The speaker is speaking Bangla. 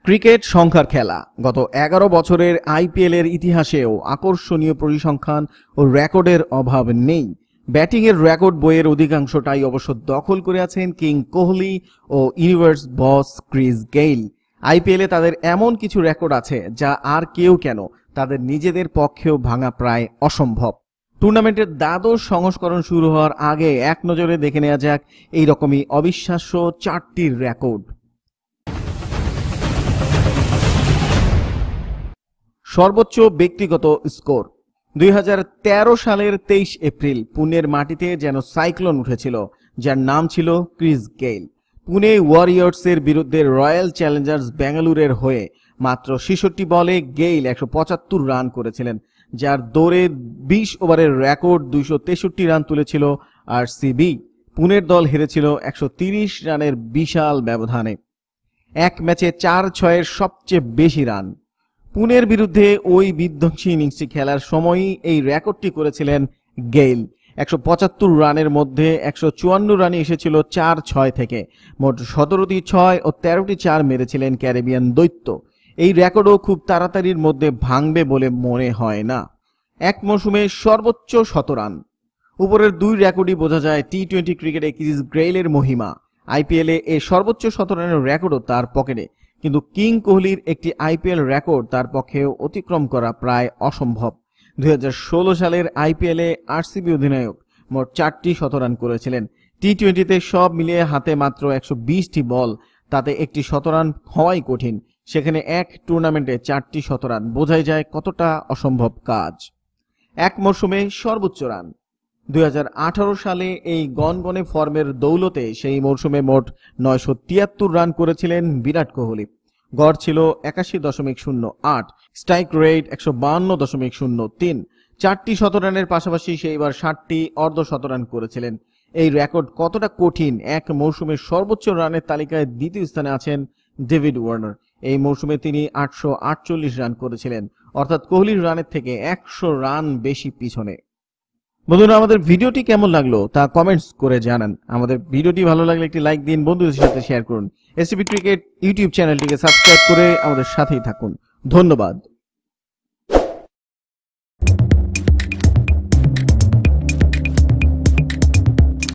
ক্রিকেট সংখ্যার খেলা। গত 11 বছরের আইপিএলের ইতিহাসেও আকর্ষণীয় পরিসংখ্যান ও রেকর্ডের অভাব নেই। ব্যাটিংয়ের রেকর্ড বইয়ের অধিকাংশটাই অবশ্য দখল করে আছেন কিং কোহলি ও ইউনিভার্স বস ক্রিস গেইল। আইপিএলে তাদের এমন কিছু রেকর্ড আছে যা আর কেউ কেন তাদের নিজেদের পক্ষেও ভাঙা প্রায় অসম্ভব। টুর্নামেন্টের দ্বাদশ সংস্করণ শুরু হওয়ার আগে এক নজরে দেখে নেওয়া যাক এই রকমই অবিশ্বাস্য 4টি রেকর্ড। সর্বোচ্চ ব্যক্তিগত স্কোর। 2013 সালের 23 এপ্রিল পুনের মাটিতে যেন সাইক্লোন উঠেছিল, যার নাম ছিল ক্রিস গেইল। পুনে ওয়ারিয়র্সের বিরুদ্ধে রয়্যাল চ্যালেঞ্জার্স বেঙ্গালুরের হয়ে মাত্র 66 বলে গেইল 175 রান করেছিলেন, যার দৌড়ে 20 ওভারের রেকর্ড 263 রান তুলেছিল আরসিবি। পুনের দল হেরেছিল 130 রানের বিশাল ব্যবধানে। এক ম্যাচে 4-6-এর সবচেয়ে বেশি রান। পুনের বিরুদ্ধে ওই বিধ্বংসী ইনিংসটি খেলার সময়ই এই রেকর্ডটি করেছিলেন গেইল। 175 রানের মধ্যে 154 রানই এসেছিল 4-6 থেকে। মোট 17টি 6 ও 13টি 4 মেরেছিলেন ক্যারিবিয়ান দৈত্য। এই রেকর্ডও খুব তাড়াতাড়ির মধ্যে ভাঙবে বলে মনে হয় না। এক মৌসুমে সর্বোচ্চ 100 রান। উপরের দুই রেকর্ডই বোঝা যায় টি-20 ক্রিকেটে ক্রিস গেইলের মহিমা। আইপিএলে এই সর্বোচ্চ 100 রানের রেকর্ডও তার পকেটে, কিন্তু কিং কোহলির একটি আইপিএল রেকর্ড তার পক্ষেও অতিক্রম করা প্রায় অসম্ভব। 2016 সালের আইপিএলে আরসিবি অধিনায়ক মোট 4টি 100 রান করেছিলেন। টি-20তে সব মিলিয়ে হাতে মাত্র 120টি বল, তাতে একটি 100 রান হওয়াই কঠিন। সেখানে এক টুর্নামেন্টে 4টি 100 রান, বোঝাই যায় কতটা অসম্ভব কাজ। এক মরশুমে সর্বোচ্চ রান। 2018 সালে এই গনগনে ফর্মের দৌলতে সেই মরশুমে মোট 973 রান করেছিলেন বিরাট কোহলি। গড় ছিল 81.08, স্ট্রাইক রেট 152.03। 4টি 100 রানের পাশাপাশি সেইবার 60টি অর্ধ 100 রান করেছিলেন। এই রেকর্ড কতটা কঠিন! এক মৌসুমে সর্বোচ্চ রানের তালিকায় দ্বিতীয় স্থানে আছেন ডেভিড ওয়ার্নার। এই মৌসুমে তিনি 848 রান করেছিলেন, অর্থাৎ কোহলির রানের থেকে 100 রান বেশি পিছনে। বন্ধুরা, আমাদের ভিডিওটি কেমন লাগলো তা কমেন্টস করে জানান। আমাদের ভিডিওটি ভালো লাগলে একটি লাইক দিন, বন্ধুদের সাথে শেয়ার করুন। এসটিভি ক্রিকেট ইউটিউব চ্যানেলটিকে সাবস্ক্রাইব করে আমাদের সাথেই থাকুন। ধন্যবাদ।